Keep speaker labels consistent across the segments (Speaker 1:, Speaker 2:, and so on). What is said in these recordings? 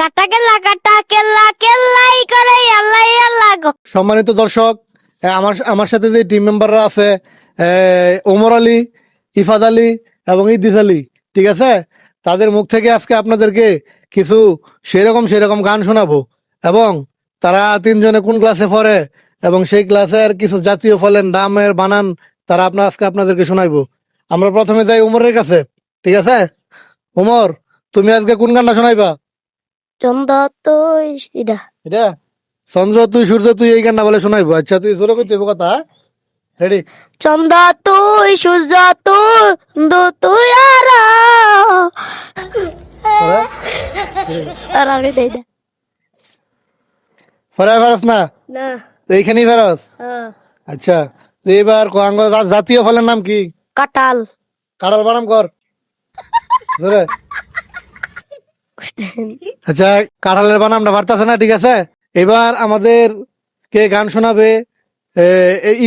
Speaker 1: কাটা কেল্লা কাটা কেল্লা কেল্লাই করে আল্লাহ আল্লাহ গো।
Speaker 2: সম্মানিত দর্শক, আমার আমার সাথে যে টিম মেম্বাররা আছে, ওমর আলী, ইফাদ আলী এবং ইদ্রিস আলী, ঠিক আছে, তাদের মুখ থেকে আজকে আপনাদেরকে কিছু সেরকম গান শোনাবো এবং তারা তিনজনে কোন ক্লাসে পড়ে এবং সেই ক্লাসের কিছু জাতীয় ফলের নামের বানান তারা আজকে আপনাদেরকে শোনাইবো। আমরা প্রথমে যাই উমরের কাছে, ঠিক আছে? উমর, তুমি আজকে কোন গানটা শোনাইবা?
Speaker 1: চন্দ্র তুই এটা
Speaker 2: এটা চন্দ্র তুই সূর্য তুই এই গানটা বলে শোনাইবো। আচ্ছা, তুই জোরে কইতে হইব কথা। রেডি?
Speaker 1: চন্দ্র তুই সূর্য তুই তুই আর আমি দেই না
Speaker 2: ফেরার ফেরাস না
Speaker 1: না
Speaker 2: তো এইখানেই ফেরাস। আচ্ছা, তো এবার জাতীয় ফলের নাম কি?
Speaker 1: কাটাল
Speaker 2: কাঁঠাল বানাম কর জোরে। আচ্ছা, কাঁঠালের বানামটা পারতাছে না, ঠিক আছে। এবার আমাদের কে গান শোনাবে?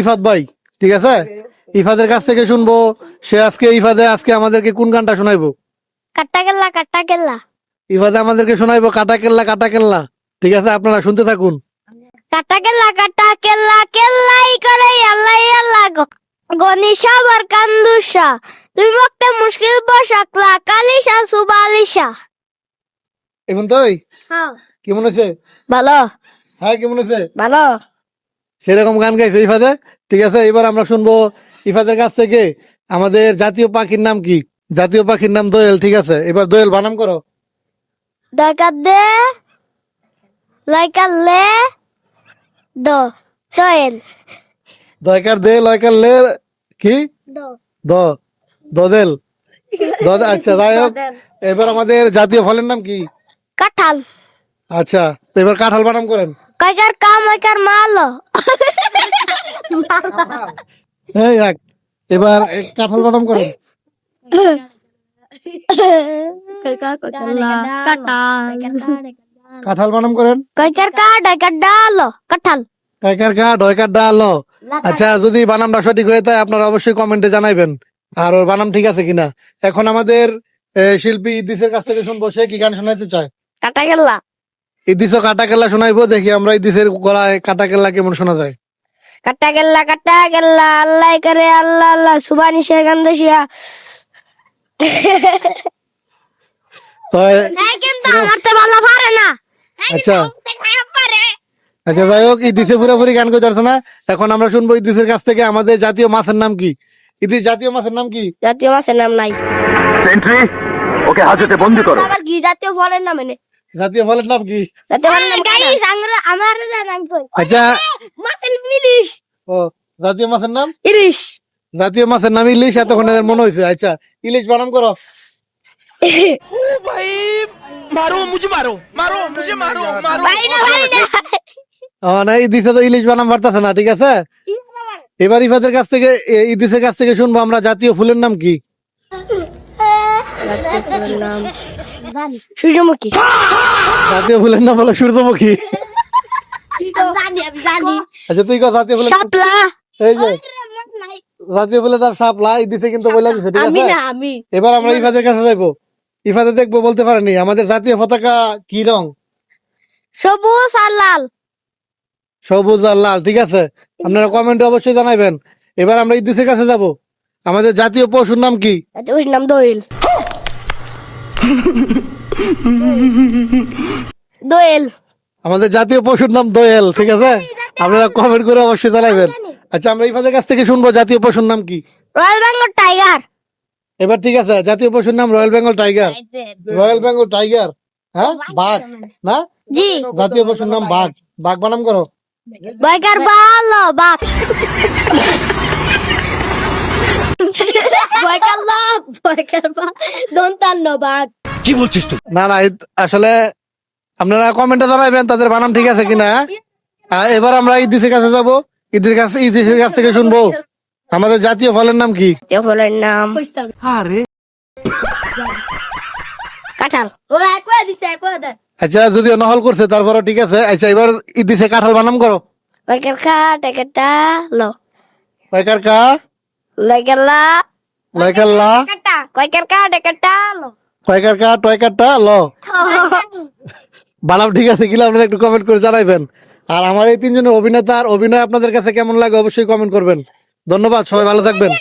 Speaker 2: ইফাত ভাই, ঠিক আছে। ইফাদের কাছ থেকে শুনবো। সে আজকে আমাদেরকে কোন গানটা শোনাইবো?
Speaker 1: কাটা কেল্লা কাটা কেল্লা
Speaker 2: ইফাদে আমাদেরকে শোনাইবো কাটা কেল্লা, ঠিক আছে। আপনারা শুনতে থাকুন।
Speaker 1: কাটা কেল্লা কেল্লাই করে আল্লাহ আল্লাহ গো। গনি সাবর কান্দুসা তুই মক্তে মুশকিল বসাকলা কালিশা সুবালিশা।
Speaker 2: এখন তুই
Speaker 1: হ্যাঁ
Speaker 2: কেমন হয়েছে?
Speaker 1: ভালো
Speaker 2: হ্যাঁ, কেমন হয়েছে?
Speaker 1: ভালো।
Speaker 2: সেরকম গান গাইছে ইফাদে, ঠিক আছে। এবার আমরা শুনবো ইফাদের কাছ থেকে আমাদের জাতীয় পাখির নাম কি? জাতীয় পাখির নাম দোয়েল, ঠিক আছে। এবার দোয়েল বানাম করো।
Speaker 1: দরকার দে লাইকার লে দো দোয়েল
Speaker 2: দয়কার দে লয়কার লে কি
Speaker 1: দো
Speaker 2: দ দদেল আচ্ছা, যাই হোক, এবার আমাদের জাতীয় ফলের নাম কি?
Speaker 1: কাঁঠাল।
Speaker 2: আচ্ছা, তো এবার কাঁঠাল বানাম করেন।
Speaker 1: কয়কার কাম ওইকার মালো
Speaker 2: এই এক, এবার কাঁঠাল বানাম করেন। কাঁঠাল বানাম করেন।
Speaker 1: কয়কার কা ডাইকার ডালো কাঁঠাল।
Speaker 2: কাইকার কা ডয়কার ডাল। আচ্ছা, যদি বানামটা সঠিক হয়ে থাকে আপনারা অবশ্যই কমেন্টে জানাইবেন আর ওর বানাম ঠিক আছে কিনা। এখন আমাদের শিল্পী ইদ্রিসের কাছ থেকে শুনবো, সে কি গান শোনাইতে চায়।
Speaker 1: কাটা গেল্লা
Speaker 2: ইদ্রিসও কাটা কেল্লা শোনাইবো। দেখি আমরা ইদ্রিসের গলায় কাটা কেল্লা কেমন শোনা যায়।
Speaker 1: কাটা গেল্লা আল্লাহ করে আল্লাহ আল্লাহ সুবানি শেখান দোষিয়া।
Speaker 2: তো
Speaker 1: কিন্তু আমার তো ভালো পারে না।
Speaker 2: আচ্ছা
Speaker 1: পারে
Speaker 2: আচ্ছা, যাই হোক, ইদ্রিসে পুরোপুরি গান করতে পারছে না। এখন আমরা শুনবো ইদ্রিসের কাছ থেকে আমাদের জাতীয় মাছের নাম কি? ইদ্রিস, জাতীয় মাছের নাম কি?
Speaker 1: জাতীয় মাছের নাম নাই।
Speaker 3: সেন্ট্রি, ওকে হাজতে বন্দি করো।
Speaker 1: আবার কি জাতীয় ফলের নাম এনে?
Speaker 2: জাতীয় ফলের নাম কি?
Speaker 1: জাতীয় ফলের নাম গাইস আমার নাম কই?
Speaker 2: আচ্ছা,
Speaker 1: মাছের ইলিশ।
Speaker 2: ও জাতীয় মাছের নাম
Speaker 1: ইলিশ।
Speaker 2: জাতীয় মাছের নাম ইলিশ। এতক্ষণ এদের মনে হয়েছে। আচ্ছা, ইলিশ বানাম করো।
Speaker 1: পারি না
Speaker 2: না, ইদ্রিসে তো ইলিশ বানাম পারতেছে না, ঠিক আছে। এবার ইফাদের কাছ থেকে ইদ্রিসের কাছ থেকে শুনবো আমরা জাতীয় ফুলের নাম কি?
Speaker 1: জাতীয় ফুলের নাম সূর্যমুখী।
Speaker 2: জাতীয় ফুলের নাম হলো সূর্যমুখী।
Speaker 1: জানি
Speaker 2: আচ্ছা, তুই কো জাতীয় ফুলের নাম?
Speaker 1: শাপলা।
Speaker 2: এই যে জাতীয় ফুলের নাম শাপলা। ইদ্রিসে কিন্তু বলে দিছে, ঠিক
Speaker 1: আমি
Speaker 2: আছে।
Speaker 1: না আমি
Speaker 2: এবার আমরা ইফাদের কাছে যাইবো। ইফাদে দেখবো বলতে পারেনি আমাদের জাতীয় পতাকা কি রং?
Speaker 1: সবুজ আর লাল।
Speaker 2: সবুজ আর লাল, ঠিক আছে। আপনারা কমেন্টে অবশ্যই জানাবেন। এবার আমরা ইদ্রিসের কাছে যাব। আমাদের জাতীয় পশুর নাম কি?
Speaker 1: ওর নাম দোয়েল। দোয়েল।
Speaker 2: আমাদের জাতীয় পশুর নাম দোয়েল, ঠিক আছে। আপনারা কমেন্ট করে অবশ্যই জানাবেন। আচ্ছা, আমরা ইফাদের কাছ থেকে শুনবো জাতীয় পশুর নাম কি?
Speaker 1: Royal Bengal tiger.
Speaker 2: এবার ঠিক আছে, জাতীয় পশুর নাম royal Bengal tiger. Royal Bengal tiger, হ্যাঁ, বাঘ না?
Speaker 1: জি।
Speaker 2: জাতীয় পশুর নাম বাঘ। বাঘ বানাম করো।
Speaker 1: বয়কার ভালো বাঘ। বয়কার লাভ বয়কার বাঘ দন্তান্ন বাঘ।
Speaker 2: না না, আসলে আপনারা কমেন্টে জানাবেন তাদের বানাম ঠিক আছে কিনা। আর এবার আমরা ইদ্রিসের কাছে যাব। ইদ্রিসের কাছ থেকে শুনবো আমাদের জাতীয় ফলের নাম কি?
Speaker 1: জাতীয় ফলের নাম কাঁঠাল। ওরা একই দিতে একই দেয়।
Speaker 2: আচ্ছা, যদিও নহল করছে তারপরও ঠিক আছে। আচ্ছা, এবার ইদ্রিসে কাঁঠাল বানাম করো।
Speaker 1: বয়কার খা টেকেটা লো
Speaker 2: কয়কার কা
Speaker 1: লাইকার লা
Speaker 2: লয়কার লা
Speaker 1: কাটা কয়কার কা টেকেটা লো
Speaker 2: কয়কার কা টয়কারটা ল। বানাম ঠিক আছে কিনা আপনারা একটু কমেন্ট করে জানাইবেন। আর আমার এই তিনজনের অভিনেতার অভিনয় আপনাদের কাছে কেমন লাগে অবশ্যই কমেন্ট করবেন। ধন্যবাদ, সবাই ভালো থাকবেন।